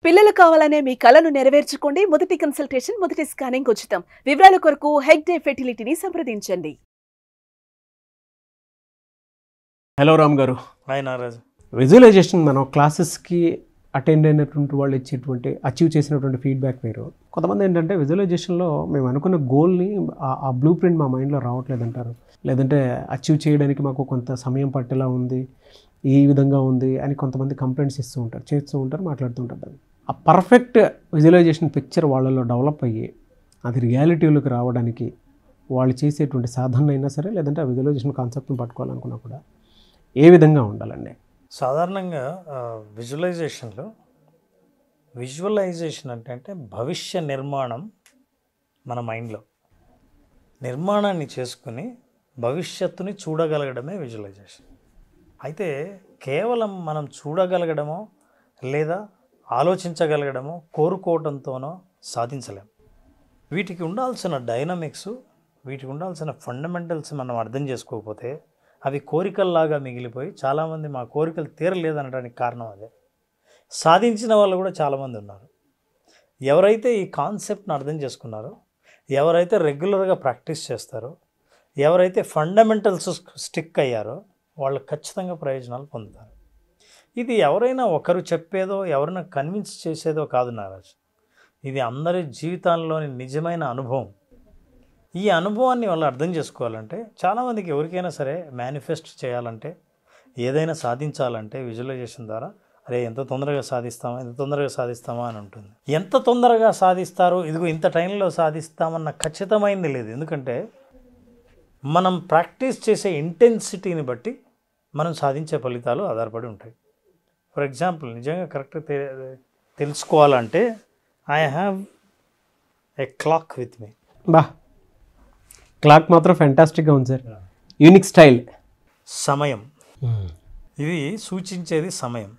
పిల్లలు కావాలనే మీ కలను నెరవేర్చుకోండి. మొదటి కన్సల్టేషన్, మొదటి స్కానింగ్ ఉచితం. వివరాల కొరకు హెగ్డే ఫెర్టిలిటీని సంప్రదించండి. హలో రామ్ గారు. హాయ్ నారాజ్. విజువలైజేషన్ మనం క్లాసెస్కి అటెండ్ అయినటువంటి వాళ్ళు ఇచ్చేటువంటి అచీవ్ చేసినటువంటి ఫీడ్బ్యాక్ వేరు. కొంతమంది ఏంటంటే విజువలైజేషన్లో మేము అనుకున్న గోల్ని ఆ బ్లూ ప్రింట్ మా మైండ్లో రావట్లేదు అంటారు. లేదంటే అచీవ్ చేయడానికి మాకు కొంత సమయం పట్టేలా ఉంది, ఈ విధంగా ఉంది అని కొంతమంది కంప్లైంట్స్ చేస్తూ ఉంటారు, మాట్లాడుతూ ఉంటారు. ఆ పర్ఫెక్ట్ విజువలైజేషన్ పిక్చర్ వాళ్ళలో డెవలప్ అయ్యి అది రియాలిటీలోకి రావడానికి వాళ్ళు చేసేటువంటి సాధన అయినా సరే, లేదంటే ఆ విజువలైజేషన్ కాన్సెప్ట్ని పట్టుకోవాలనుకున్నా కూడా ఏ విధంగా ఉండాలండి? సాధారణంగా విజువలైజేషన్ అంటే భవిష్య నిర్మాణం మన మైండ్లో నిర్మాణాన్ని చేసుకుని భవిష్యత్తుని చూడగలగడమే విజువలైజేషన్. అయితే కేవలం మనం చూడగలగడమో లేదా ఆలోచించగలగడమో కోరుకోవడంతోనో సాధించలేం. వీటికి ఉండాల్సిన డైనమిక్స్, వీటికి ఉండాల్సిన ఫండమెంటల్స్ మనం అర్థం చేసుకోకపోతే అవి కోరికల్లాగా మిగిలిపోయి చాలామంది మా కోరికలు తీరలేదనడానికి కారణం అదే. సాధించిన వాళ్ళు కూడా చాలామంది ఉన్నారు. ఎవరైతే ఈ కాన్సెప్ట్ని అర్థం చేసుకున్నారో, ఎవరైతే రెగ్యులర్గా ప్రాక్టీస్ చేస్తారో, ఎవరైతే ఫండమెంటల్స్ స్టిక్ అయ్యారో వాళ్ళు ఖచ్చితంగా ప్రయోజనాలు పొందుతారు. ఇది ఎవరైనా ఒకరు చెప్పేదో, ఎవరైనా కన్విన్స్ చేసేదో కాదు నారాజ్. ఇది అందరి జీవితాల్లోని నిజమైన అనుభవం. ఈ అనుభవాన్ని వాళ్ళు అర్థం చేసుకోవాలంటే చాలామందికి ఎవరికైనా సరే మేనిఫెస్ట్ చేయాలంటే, ఏదైనా సాధించాలంటే విజువలైజేషన్ ద్వారా అరే ఎంత తొందరగా సాధిస్తామా అని ఉంటుంది. ఎంత తొందరగా సాధిస్తారో, ఇదిగో ఇంత టైంలో సాధిస్తామన్న ఖచ్చితమైంది లేదు. ఎందుకంటే మనం ప్రాక్టీస్ చేసే ఇంటెన్సిటీని బట్టి మనం సాధించే ఫలితాలు ఆధారపడి ఉంటాయి. ఫర్ ఎగ్జాంపుల్, నిజంగా కరెక్ట్గా తెలుసుకోవాలంటే I have a clock with me. Clock మాత్రం ఫ్యాంటాస్టిక్గా ఉంది సార్. Unique style. సమయం, ఇది సూచించేది సమయం.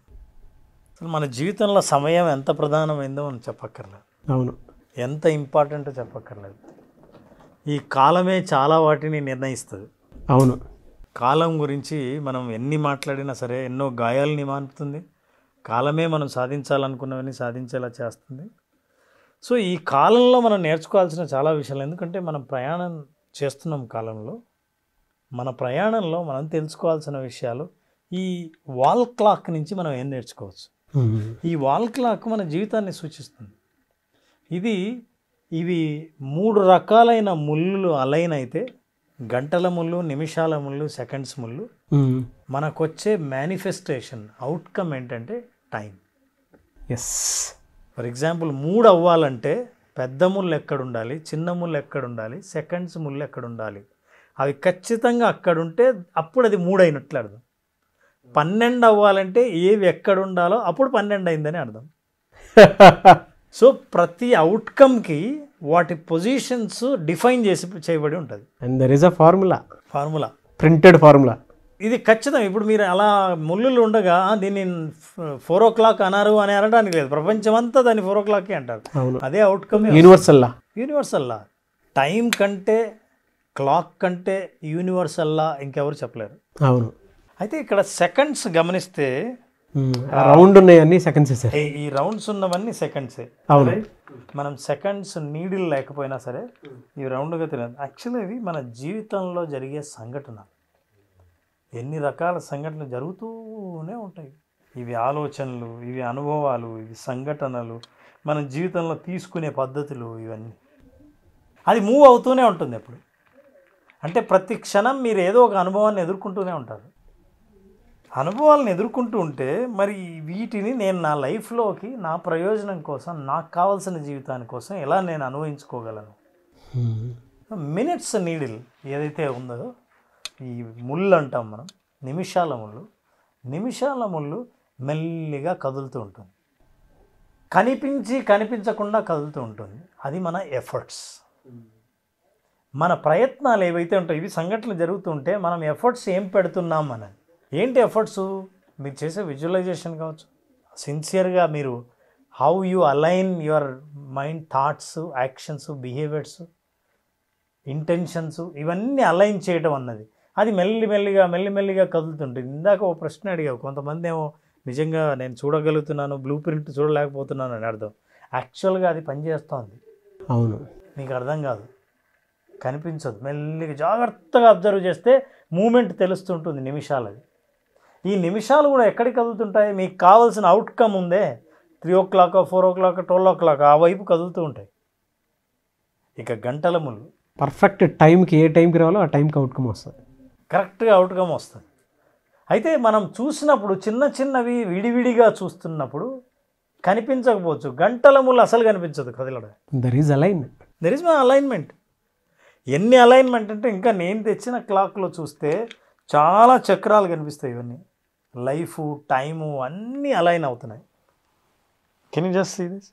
మన జీవితంలో సమయం ఎంత ప్రధానమైందో మనం చెప్పక్కర్లేదు. అవును, ఎంత ఇంపార్టెంటో చెప్పక్కర్లేదు. ఈ కాలమే చాలా వాటిని నిర్ణయిస్తుంది. అవును, కాలం గురించి మనం ఎన్ని మాట్లాడినా సరే ఎన్నో గాయాలని మాన్పుతుంది. కాలమే మనం సాధించాలనుకున్నవన్నీ సాధించేలా చేస్తుంది. సో ఈ కాలంలో మనం నేర్చుకోవాల్సిన చాలా విషయాలు. ఎందుకంటే మనం ప్రయాణం చేస్తున్నాం కాలంలో. మన ప్రయాణంలో మనం తెలుసుకోవాల్సిన విషయాలు ఈ వాల్ క్లాక్ నుంచి మనం ఏం నేర్చుకోవచ్చు. ఈ వాల్ క్లాక్ మన జీవితాన్ని సూచిస్తుంది. ఇవి 3 రకాలైన ముళ్ళు అలైన్ అయితే, గంటల ముళ్ళు, నిమిషాల ముళ్ళు, సెకండ్స్ ముళ్ళు, మనకొచ్చే మేనిఫెస్టేషన్ అవుట్కమ్ ఏంటంటే టైం. ఎస్. ఫర్ ఎగ్జాంపుల్ 3 అవ్వాలంటే పెద్ద ముళ్ళు ఎక్కడుండాలి, చిన్న ముళ్ళు ఎక్కడుండాలి, సెకండ్స్ ముళ్ళు ఎక్కడుండాలి, అవి ఖచ్చితంగా అక్కడుంటే అప్పుడు అది 3 అయినట్లు అర్థం. 12 అవ్వాలంటే ఏవి ఎక్కడుండాలో అప్పుడు 12 అయిందని అర్థం. సో ప్రతి అవుట్కమ్కి వాటి పొజిషన్స్ డిఫైన్ చేయబడి ఉంటుంది. And there is a formula, printed formula. ఇది ఖచ్చితం. ఇప్పుడు మీరు అలా ముళ్ళు ఉండగా దీన్ని 4 o'clock అన్నారు అని అనడానికి లేదు. ప్రపంచమంతా దాన్ని 4 o'clock అంటారు. అదే అవుట్కమ్. యూనివర్సల్లా టైం కంటే, క్లాక్ కంటే యూనివర్సల్లా ఇంకెవరు చెప్పలేరు. అవును. అయితే ఇక్కడ సెకండ్స్ గమనిస్తే రౌండ్ ఉన్నాయన్నీ సెకండ్స్. ఈ రౌండ్స్ ఉన్నవన్నీ సెకండ్సే. అవును. మనం సెకండ్స్ నీడిల్ లేకపోయినా సరే ఇవి రౌండ్గా తెలియదు. యాక్చువల్లీ ఇవి మన జీవితంలో జరిగే సంఘటన. ఎన్ని రకాల సంఘటనలు జరుగుతూనే ఉంటాయి. ఇవి ఆలోచనలు, ఇవి అనుభవాలు, ఇవి సంఘటనలు, మన జీవితంలో తీసుకునే పద్ధతులు, ఇవన్నీ అది మూవ్ అవుతూనే ఉంటుంది ఎప్పుడు. అంటే ప్రతి క్షణం మీరు ఏదో ఒక అనుభవాన్ని ఎదుర్కొంటూనే ఉంటారు. అనుభవాలను ఎదుర్కొంటూ ఉంటే మరి వీటిని నేను నా లైఫ్లోకి, నా ప్రయోజనం కోసం, నాకు కావాల్సిన జీవితాని కోసం ఎలా నేను అనుభవించుకోగలను. మినిట్స్ నీడిల్ ఏదైతే ఉందో, ఈ ముళ్ళు అంటాం మనం, నిమిషాల ముళ్ళు మెల్లిగా కదులుతూ ఉంటుంది. కనిపించకుండా కదులుతూ ఉంటుంది. అది మన ఎఫర్ట్స్, మన ప్రయత్నాలు ఏవైతే ఉంటాయో. ఇవి సంఘటనలు జరుగుతుంటే మనం ఎఫర్ట్స్ ఏం పెడుతున్నాం అని. ఏంటి ఎఫర్ట్స్? మీరు చేసే విజువలైజేషన్ కావచ్చు, సిన్సియర్గా మీరు how you align your mind, thoughts, actions, behaviours, intentions, ఇవన్నీ అలైన్ చేయడం అన్నది అది మెల్లిమెల్లిగా కదులుతుంటుంది. ఇందాక ఓ ప్రశ్న అడిగావు, కొంతమంది ఏమో నిజంగా నేను చూడగలుగుతున్నాను, బ్లూ ప్రింట్ చూడలేకపోతున్నాను అని అర్థం. యాక్చువల్గా అది పనిచేస్తోంది, అవును. మీకు అర్థం కాదు, కనిపించదు. మెల్లిగా జాగ్రత్తగా అబ్జర్వ్ చేస్తే మూమెంట్ తెలుస్తుంటుంది నిమిషాలది. ఈ నిమిషాలు కూడా ఎక్కడికి కదులుతుంటాయి? మీకు కావాల్సిన అవుట్కమ్ ఉందే 3 o'clock 4 o'clock 12 o'clock ఆ వైపు కదులుతూ ఉంటాయి. ఇక గంటల ముళ్ళు పర్ఫెక్ట్ టైంకి ఏ టైంకి రావాలో ఆ టైంకి అవుట్కమ్ వస్తుంది, కరెక్ట్గా అవుట్కమ్ వస్తుంది. అయితే మనం చూసినప్పుడు చిన్న చిన్నవి విడివిడిగా చూస్తున్నప్పుడు కనిపించకపోవచ్చు, గంటల ముళ్ళు అసలు కనిపించదు కదలడం. There is alignment. There is my alignment. ఎన్ని అలైన్మెంట్ అంటే ఇంకా నేను తెచ్చిన క్లాక్లో చూస్తే చాలా చక్రాలు కనిపిస్తాయి. ఇవన్నీ లైఫ్, టైము అన్నీ అలైన్ అవుతున్నాయి. Can you just see this?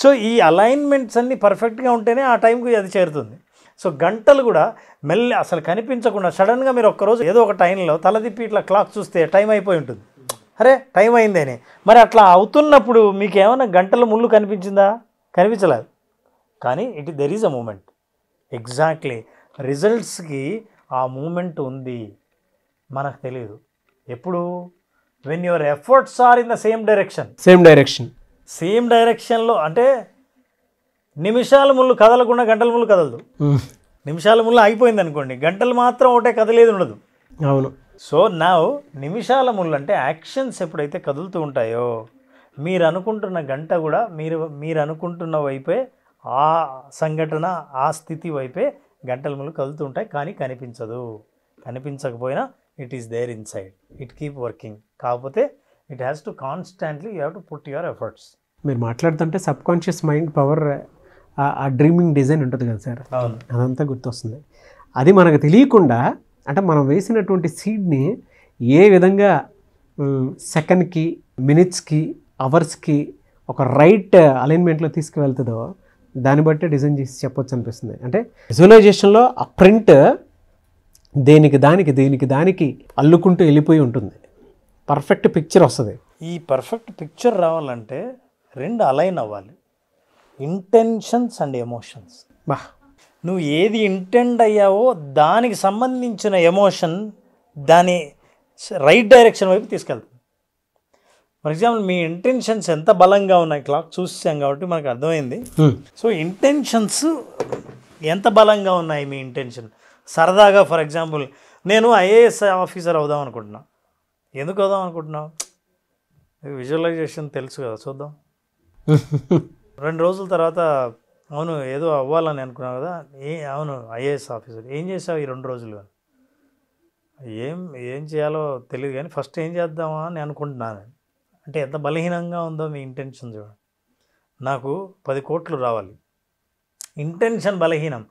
So ఈ అలైన్మెంట్స్ అన్నీ పర్ఫెక్ట్గా ఉంటేనే ఆ టైంకి అది చేరుతుంది. సో గంటలు కూడా మెల్లి అసలు కనిపించకుండా సడన్గా మీరు ఒక్కరోజు ఏదో ఒక టైంలో తలదిప్పి ఇట్లా క్లాక్ చూస్తే టైం అయిపోయి ఉంటుంది, అరే టైం అయిందని. మరి అట్లా అవుతున్నప్పుడు మీకు ఏమైనా గంటల ముళ్ళు కనిపించిందా? కనిపించలేదు. కానీ there is a moment. Exactly రిజల్ట్స్కి ఆ మూమెంట్ ఉంది, మనకు తెలియదు. ఎప్పుడు? When your efforts are in the same డైరెక్షన్లో. అంటే నిమిషాల ముళ్ళు కదలకుండా గంటల ముళ్ళు కదలదు. నిమిషాల ముళ్ళు ఆగిపోయింది అనుకోండి, గంటలు మాత్రం ఒకటే కదలేదు ఉండదు. అవును. సో నా నిమిషాల ముళ్ళు అంటే యాక్షన్స్ ఎప్పుడైతే కదులుతూ ఉంటాయో మీరు అనుకుంటున్న గంట కూడా మీరు అనుకుంటున్న వైపే, ఆ సంఘటన ఆ స్థితి వైపే గంటల ముళ్ళు కదులుతూ ఉంటాయి. కానీ కనిపించదు. కనిపించకపోయినా it is there inside, it keep working. కాకపోతే it has to constantly you have to put your efforts. మీరు మాట్లాడుతుంటే సబ్ కాన్షియస్ మైండ్ పవర్, ఆ డ్రీమింగ్ డిజైన్ ఉంటుంది కదా సార్, అదంతా గుర్తొస్తుంది. అది మనకు తెలియకుండా అంటే మనం వేసినటువంటి సీడ్ని ఏ విధంగా సెకండ్కి, మినిట్స్కి, అవర్స్కి ఒక రైట్ అలైన్మెంట్లో తీసుకువెళ్తుందో దాన్ని బట్టే డిజైన్ చేసి చెప్పొచ్చు అనిపిస్తుంది. అంటే విజువలైజేషన్లో ఆ ప్రింట్ దేనికి దానికి అల్లుకుంటూ వెళ్ళిపోయి ఉంటుంది, పర్ఫెక్ట్ పిక్చర్ వస్తుంది. ఈ పర్ఫెక్ట్ పిక్చర్ రావాలంటే 2 అలైన్ అవ్వాలి, ఇంటెన్షన్స్ అండ్ ఎమోషన్స్. నువ్వు ఏది ఇంటెండ్ అయ్యావో దానికి సంబంధించిన ఎమోషన్ దాని రైట్ డైరెక్షన్ వైపు తీసుకెళ్తుంది. ఫర్ ఎగ్జాంపుల్ మీ ఇంటెన్షన్స్ ఎంత బలంగా ఉన్నాయి, క్లాక్ చూసాం కాబట్టి మనకు అర్థమైంది. సో ఇంటెన్షన్స్ ఎంత బలంగా ఉన్నాయి మీ ఇంటెన్షన్. సరదాగా ఫర్ ఎగ్జాంపుల్ నేను ఐఏఎస్ ఆఫీసర్ అవుదాం అనుకుంటున్నా. ఎందుకు అవుదాం అనుకుంటున్నావు? విజువలైజేషన్ తెలుసు కదా, చూద్దాం. 2 రోజుల తర్వాత అవును ఏదో అవ్వాలని అనుకున్నావు కదా, అవును ఐఏఎస్ ఆఫీసర్. ఏం చేసావు ఈ 2 రోజులు? ఏం చేయాలో తెలియదు కానీ ఫస్ట్ ఏం చేద్దామా అని అనుకుంటున్నాను. అంటే ఎంత బలహీనంగా ఉందో మీ ఇంటెన్షన్ చూడండి. నాకు 10 కోట్లు రావాలి, ఇంటెన్షన్ బలహీనం.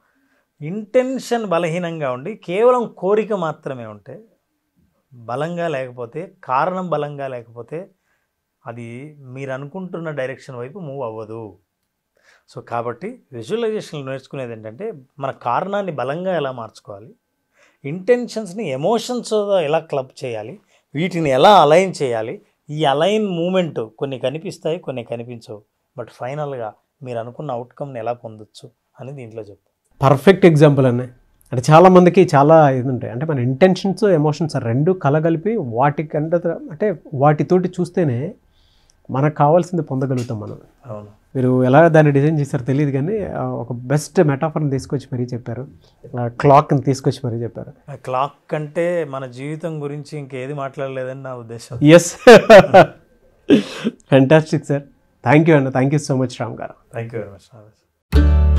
ఇంటెన్షన్ బలహీనంగా ఉండి కేవలం కోరిక మాత్రమే ఉంటే, బలంగా లేకపోతే, కారణం బలంగా లేకపోతే అది మీరు అనుకుంటున్న డైరెక్షన్ వైపు మూవ్ అవ్వదు. సో కాబట్టి విజువలైజేషన్లో నేర్చుకునేది ఏంటంటే మన కారణాన్ని బలంగా ఎలా మార్చుకోవాలి, ఇంటెన్షన్స్ని ఎమోషన్స్తో ఎలా క్లబ్ చేయాలి, వీటిని ఎలా అలైన్ చేయాలి. ఈ అలైన్ మూమెంట్ కొన్ని కనిపిస్తాయి, కొన్ని కనిపించవు. బట్ ఫైనల్గా మీరు అనుకున్న అవుట్కమ్ని ఎలా పొందొచ్చు అని దీంట్లో చెప్తాను. పర్ఫెక్ట్ ఎగ్జాంపుల్ అన్నీ. అంటే చాలామందికి చాలా ఇది ఉంటాయి. అంటే మన ఇంటెన్షన్స్, ఎమోషన్స్ 2 కలగలిపి అంటే వాటితోటి చూస్తేనే మనకు కావాల్సింది పొందగలుగుతాం మనం. అవును. మీరు ఎలా దాన్ని డిజైన్ చేస్తారో తెలియదు కానీ ఒక బెస్ట్ మెటాఫర్ని తీసుకొచ్చి మరీ చెప్పారు, క్లాక్ని తీసుకొచ్చి మరీ చెప్పారు. క్లాక్ కంటే మన జీవితం గురించి ఇంకేది మాట్లాడలేదని నా ఉద్దేశం. Yes, fantastic sir. Thank you అన్న, thank you so much Ram గారు. Thank you very much.